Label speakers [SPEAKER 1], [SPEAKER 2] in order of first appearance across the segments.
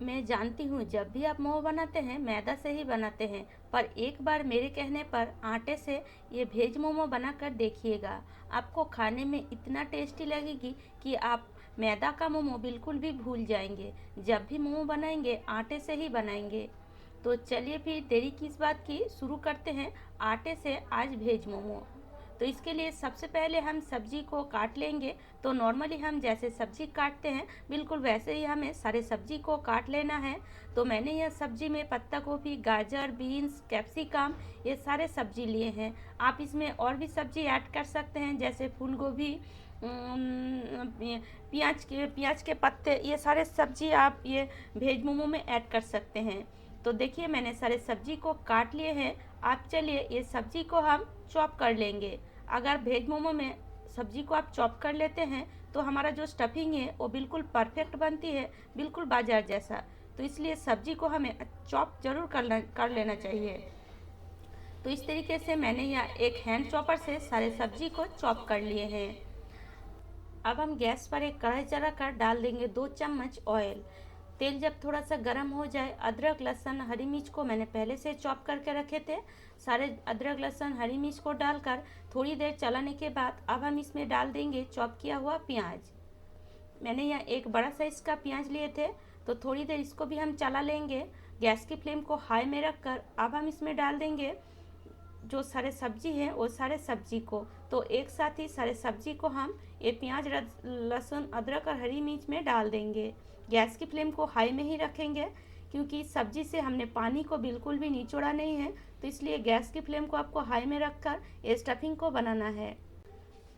[SPEAKER 1] मैं जानती हूँ जब भी आप मोमो बनाते हैं मैदा से ही बनाते हैं, पर एक बार मेरे कहने पर आटे से ये भेज मोमो बनाकर देखिएगा। आपको खाने में इतना टेस्टी लगेगी कि आप मैदा का मोमो बिल्कुल भी भूल जाएंगे। जब भी मोमो बनाएंगे आटे से ही बनाएंगे। तो चलिए फिर देरी किस बात की, शुरू करते हैं आटे से आज भेज मोमो। तो इसके लिए सबसे पहले हम सब्जी को काट लेंगे। तो नॉर्मली हम जैसे सब्जी काटते हैं बिल्कुल वैसे ही हमें सारे सब्जी को काट लेना है। तो मैंने यह सब्जी में पत्ता गोभी, गाजर, बीन्स, कैप्सिकम ये सारे सब्जी लिए हैं। आप इसमें और भी सब्जी ऐड कर सकते हैं जैसे फूल गोभी, प्याज के पत्ते, ये सारे सब्जी आप ये भेज मोमो में ऐड कर सकते हैं। तो देखिए मैंने सारे सब्जी को काट लिए हैं। आप चलिए ये सब्जी को हम चॉप कर लेंगे। अगर भेज मोमो में सब्जी को आप चॉप कर लेते हैं तो हमारा जो स्टफिंग है वो बिल्कुल परफेक्ट बनती है, बिल्कुल बाजार जैसा। तो इसलिए सब्जी को हमें चॉप जरूर कर लेना चाहिए। तो इस तरीके से मैंने यहाँ एक हैंड चॉपर से सारे सब्जी को चॉप कर लिए हैं। अब हम गैस पर एक कढ़ाई चढ़ा कर डाल देंगे 2 चम्मच ऑयल। तेल जब थोड़ा सा गर्म हो जाए, अदरक, लहसुन, हरी मिर्च को मैंने पहले से चॉप करके रखे थे, सारे अदरक, लहसुन, हरी मिर्च को डालकर थोड़ी देर चलाने के बाद अब हम इसमें डाल देंगे चॉप किया हुआ प्याज। मैंने यहाँ एक बड़ा साइज का प्याज लिए थे। तो थोड़ी देर इसको भी हम चला लेंगे। गैस की फ्लेम को हाई में रखकर अब हम इसमें डाल देंगे जो सारे सब्जी हैं वो सारे सब्जी को। तो एक साथ ही सारे सब्जी को हम ये प्याज, लहसुन, अदरक और हरी मिर्च में डाल देंगे। गैस की फ्लेम को हाई में ही रखेंगे क्योंकि सब्जी से हमने पानी को बिल्कुल भी निचोड़ा नहीं है। तो इसलिए गैस की फ्लेम को आपको हाई में रखकर ये स्टफिंग को बनाना है।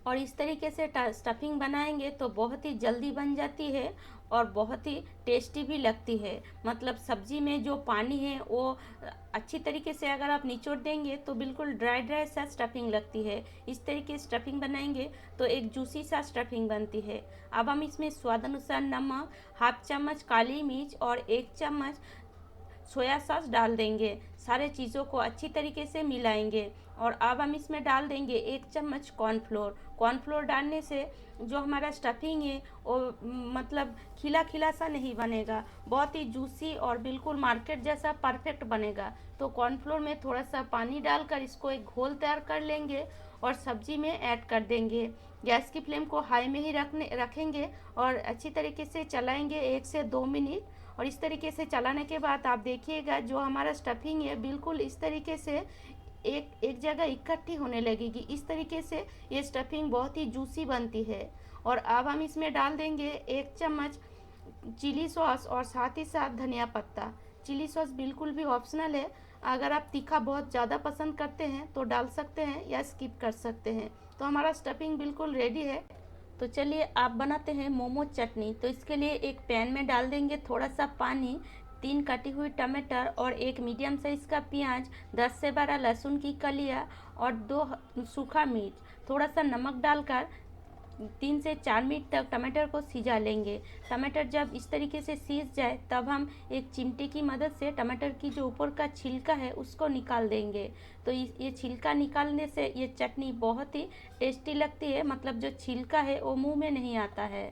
[SPEAKER 1] और इस तरीके से स्टफिंग बनाएंगे तो बहुत ही जल्दी बन जाती है और बहुत ही टेस्टी भी लगती है। मतलब सब्जी में जो पानी है वो अच्छी तरीके से अगर आप निचोड़ देंगे तो बिल्कुल ड्राई ड्राई सा स्टफिंग लगती है। इस तरीके से स्टफिंग बनाएंगे तो एक जूसी सा स्टफिंग बनती है। अब हम इसमें स्वाद अनुसार नमक, हाफ चम्मच काली मिर्च और 1 चम्मच सोया सॉस डाल देंगे। सारे चीज़ों को अच्छी तरीके से मिलाएंगे और अब हम इसमें डाल देंगे 1 चम्मच कॉर्नफ्लोर। कॉर्नफ्लोर डालने से जो हमारा स्टफिंग है वो मतलब खिला खिला सा नहीं बनेगा, बहुत ही जूसी और बिल्कुल मार्केट जैसा परफेक्ट बनेगा। तो कॉर्नफ्लोर में थोड़ा सा पानी डालकर इसको एक घोल तैयार कर लेंगे और सब्जी में ऐड कर देंगे। गैस की फ्लेम को हाई में ही रखेंगे और अच्छी तरीके से चलाएंगे 1 से 2 मिनट। और इस तरीके से चलाने के बाद आप देखिएगा जो हमारा स्टफिंग है बिल्कुल इस तरीके से एक एक जगह इकट्ठी होने लगेगी। इस तरीके से ये स्टफिंग बहुत ही जूसी बनती है। और अब हम इसमें डाल देंगे 1 चम्मच चिली सॉस और साथ ही साथ धनिया पत्ता। चिली सॉस बिल्कुल भी ऑप्शनल है, अगर आप तीखा बहुत ज़्यादा पसंद करते हैं तो डाल सकते हैं या स्किप कर सकते हैं। तो हमारा स्टफिंग बिल्कुल रेडी है। तो चलिए आप बनाते हैं मोमो चटनी। तो इसके लिए एक पैन में डाल देंगे थोड़ा सा पानी, 3 कटी हुई टमाटर और एक मीडियम साइज़ का प्याज, 10 से 12 लहसुन की कलियाँ और 2 सूखा मिर्च, थोड़ा सा नमक डालकर 3 से 4 मिनट तक टमाटर को सिजा लेंगे। टमाटर जब इस तरीके से सीज जाए तब हम एक चिमटे की मदद से टमाटर की जो ऊपर का छिलका है उसको निकाल देंगे। तो ये छिलका निकालने से ये चटनी बहुत ही टेस्टी लगती है, मतलब जो छिलका है वो मुंह में नहीं आता है।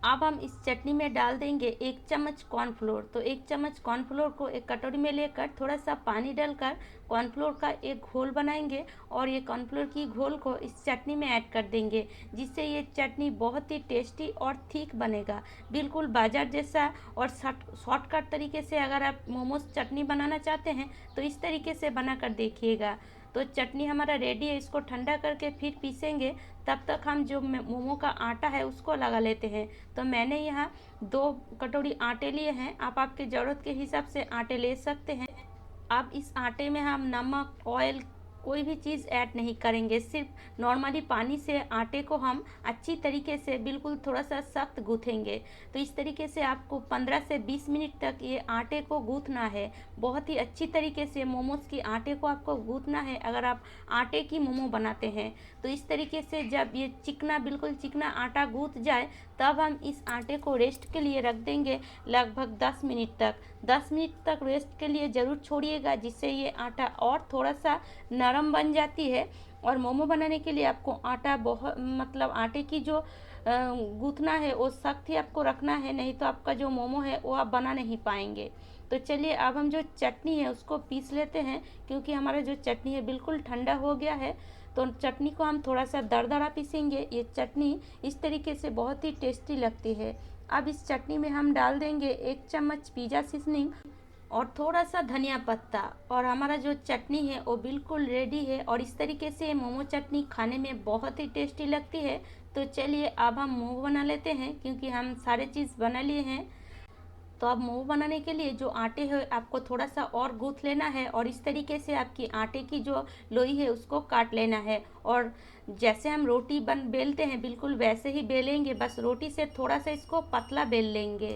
[SPEAKER 1] अब हम इस चटनी में डाल देंगे 1 चम्मच कॉर्नफ्लोर। तो 1 चम्मच कॉर्नफ्लोर को एक कटोरी में लेकर थोड़ा सा पानी डालकर कॉर्नफ्लोर का एक घोल बनाएंगे और ये कॉर्नफ्लोर की घोल को इस चटनी में ऐड कर देंगे, जिससे ये चटनी बहुत ही टेस्टी और थिक बनेगा, बिल्कुल बाजार जैसा। और शॉर्टकट तरीके से अगर आप मोमोज चटनी बनाना चाहते हैं तो इस तरीके से बना कर देखिएगा। तो चटनी हमारा रेडी है, इसको ठंडा करके फिर पीसेंगे। तब तक हम जो मोमो का आटा है उसको लगा लेते हैं। तो मैंने यहाँ 2 कटोरी आटे लिए हैं, आप आपके ज़रूरत के हिसाब से आटे ले सकते हैं। अब इस आटे में हम नमक, ऑयल, कोई भी चीज़ ऐड नहीं करेंगे, सिर्फ नॉर्मली पानी से आटे को हम अच्छी तरीके से बिल्कुल थोड़ा सा सख्त गूँथेंगे। तो इस तरीके से आपको 15 से 20 मिनट तक ये आटे को गूँथना है। बहुत ही अच्छी तरीके से मोमोज़ की आटे को आपको गूँथना है अगर आप आटे की मोमो बनाते हैं। तो इस तरीके से जब ये चिकना, बिल्कुल चिकना आटा गूँथ जाए तब हम इस आटे को रेस्ट के लिए रख देंगे लगभग 10 मिनट तक। 10 मिनट तक रेस्ट के लिए ज़रूर छोड़िएगा, जिससे ये आटा और थोड़ा सा नरम बन जाती है। और मोमो बनाने के लिए आपको आटा बहुत, मतलब आटे की जो गूँथना है वो सख्त ही आपको रखना है, नहीं तो आपका जो मोमो है वो आप बना नहीं पाएंगे। तो चलिए अब हम जो चटनी है उसको पीस लेते हैं, क्योंकि हमारा जो चटनी है बिल्कुल ठंडा हो गया है। तो चटनी को हम थोड़ा सा दरदरा पीसेंगे। ये चटनी इस तरीके से बहुत ही टेस्टी लगती है। अब इस चटनी में हम डाल देंगे 1 चम्मच पिज़्ज़ा सीजनिंग और थोड़ा सा धनिया पत्ता, और हमारा जो चटनी है वो बिल्कुल रेडी है। और इस तरीके से मोमो चटनी खाने में बहुत ही टेस्टी लगती है। तो चलिए अब हम मोमो बना लेते हैं, क्योंकि हम सारे चीज़ बना लिए हैं। तो अब मोमो बनाने के लिए जो आटे है आपको थोड़ा सा और गूँथ लेना है, और इस तरीके से आपकी आटे की जो लोई है उसको काट लेना है। और जैसे हम रोटी बेलते हैं बिल्कुल वैसे ही बेलेंगे, बस रोटी से थोड़ा सा इसको पतला बेल लेंगे।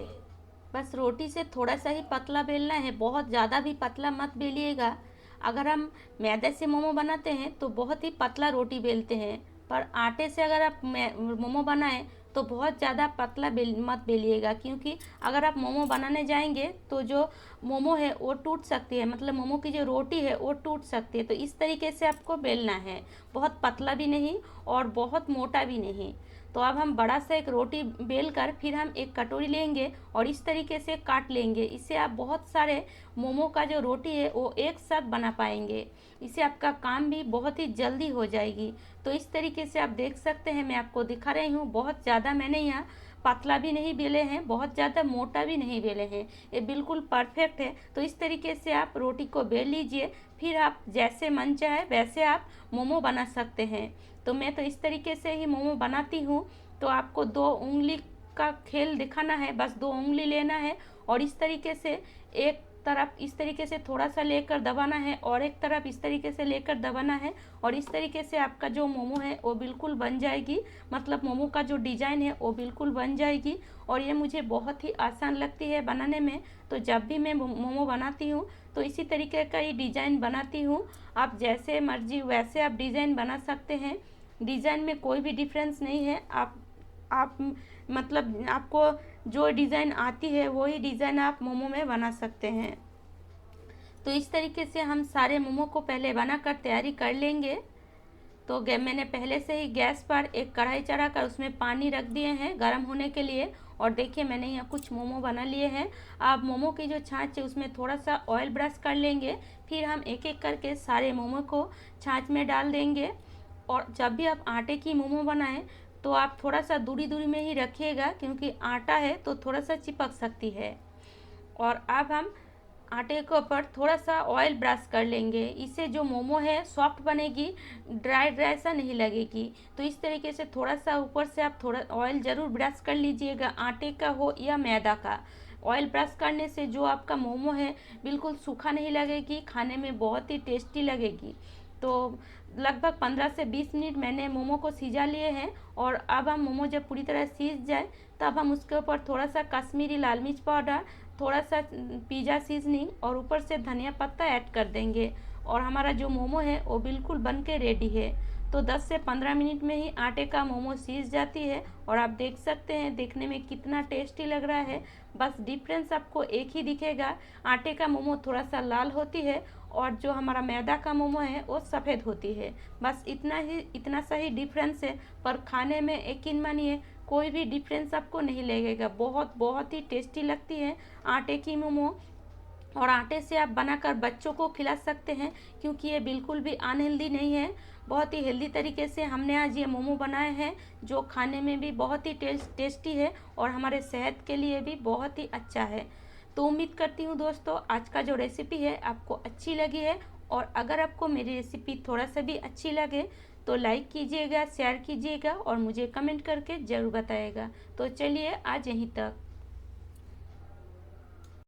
[SPEAKER 1] बस रोटी से थोड़ा सा ही पतला बेलना है, बहुत ज़्यादा भी पतला मत बेलिएगा। अगर हम मैदे से मोमो बनाते हैं तो बहुत ही पतला रोटी बेलते हैं, पर आटे से अगर आप मोमो बनाएं तो बहुत ज़्यादा पतला मत बेलिएगा, क्योंकि अगर आप मोमो बनाने जाएंगे तो जो मोमो है वो टूट सकती है, मतलब मोमो की जो रोटी है वो टूट सकती है। तो इस तरीके से आपको बेलना है, बहुत पतला भी नहीं और बहुत मोटा भी नहीं। तो अब हम बड़ा सा एक रोटी बेल कर फिर हम एक कटोरी लेंगे और इस तरीके से काट लेंगे। इससे आप बहुत सारे मोमो का जो रोटी है वो एक साथ बना पाएंगे। इससे आपका काम भी बहुत ही जल्दी हो जाएगी। तो इस तरीके से आप देख सकते हैं, मैं आपको दिखा रही हूँ। बहुत ज़्यादा मैंने यहाँ पतला भी नहीं बेले हैं, बहुत ज़्यादा मोटा भी नहीं बेले हैं, ये बिल्कुल परफेक्ट है। तो इस तरीके से आप रोटी को बेल लीजिए, फिर आप जैसे मन चाहे वैसे आप मोमो बना सकते हैं। तो मैं तो इस तरीके से ही मोमो बनाती हूँ। तो आपको 2 उंगली का खेल दिखाना है, बस 2 उंगली लेना है और इस तरीके से एक तरफ इस तरीके से थोड़ा सा लेकर दबाना है और एक तरफ इस तरीके से लेकर दबाना है, और इस तरीके से आपका जो मोमो है वो बिल्कुल बन जाएगी। मतलब मोमो का जो डिज़ाइन है वो बिल्कुल बन जाएगी। और ये मुझे बहुत ही आसान लगती है बनाने में। तो जब भी मैं मोमो बनाती हूँ तो इसी तरीके का ही डिज़ाइन बनाती हूँ। आप जैसे मर्जी वैसे आप डिज़ाइन बना सकते हैं, डिज़ाइन में कोई भी डिफरेंस नहीं है। आप मतलब आपको जो डिज़ाइन आती है वही डिज़ाइन आप मोमो में बना सकते हैं। तो इस तरीके से हम सारे मोमो को पहले बनाकर तैयारी कर लेंगे। तो मैंने पहले से ही गैस पर एक कढ़ाई चढ़ाकर उसमें पानी रख दिए हैं गर्म होने के लिए। और देखिए मैंने यहाँ कुछ मोमो बना लिए हैं। आप मोमो की जो छाछ है उसमें थोड़ा सा ऑयल ब्रश कर लेंगे, फिर हम एक एक करके सारे मोमो को छाछ में डाल देंगे। और जब भी आप आटे की मोमो बनाएं तो आप थोड़ा सा दूरी दूरी में ही रखिएगा, क्योंकि आटा है तो थोड़ा सा चिपक सकती है। और अब हम आटे के ऊपर थोड़ा सा ऑयल ब्रश कर लेंगे, इससे जो मोमो है सॉफ्ट बनेगी, ड्राई ड्राई सा नहीं लगेगी। तो इस तरीके से थोड़ा सा ऊपर से आप थोड़ा ऑयल ज़रूर ब्रश कर लीजिएगा, आटे का हो या मैदा का। ऑयल ब्रश करने से जो आपका मोमो है बिल्कुल सूखा नहीं लगेगी, खाने में बहुत ही टेस्टी लगेगी। तो लगभग 15 से 20 मिनट मैंने मोमो को सिजा लिए हैं। और अब हम मोमो जब पूरी तरह सीज जाए तब हम उसके ऊपर थोड़ा सा कश्मीरी लाल मिर्च पाउडर, थोड़ा सा पिज़्ज़ा सीजनिंग और ऊपर से धनिया पत्ता ऐड कर देंगे, और हमारा जो मोमो है वो बिल्कुल बन के रेडी है। तो 10 से 15 मिनट में ही आटे का मोमो सीज जाती है, और आप देख सकते हैं देखने में कितना टेस्टी लग रहा है। बस डिफरेंस आपको एक ही दिखेगा, आटे का मोमो थोड़ा सा लाल होती है और जो हमारा मैदा का मोमो है वो सफ़ेद होती है। बस इतना सा ही डिफरेंस है, पर खाने में यकीन मानिए कोई भी डिफरेंस आपको नहीं लगेगा। बहुत बहुत ही टेस्टी लगती है आटे की मोमो। और आटे से आप बनाकर बच्चों को खिला सकते हैं, क्योंकि ये बिल्कुल भी अनहेल्दी नहीं है। बहुत ही हेल्दी तरीके से हमने आज ये मोमो बनाए हैं, जो खाने में भी बहुत ही टेस्टी है और हमारे सेहत के लिए भी बहुत ही अच्छा है। तो उम्मीद करती हूँ दोस्तों आज का जो रेसिपी है आपको अच्छी लगी है। और अगर आपको मेरी रेसिपी थोड़ा सा भी अच्छी लगे तो लाइक कीजिएगा, शेयर कीजिएगा और मुझे कमेंट करके ज़रूर बताइएगा। तो चलिए आज यहीं तक।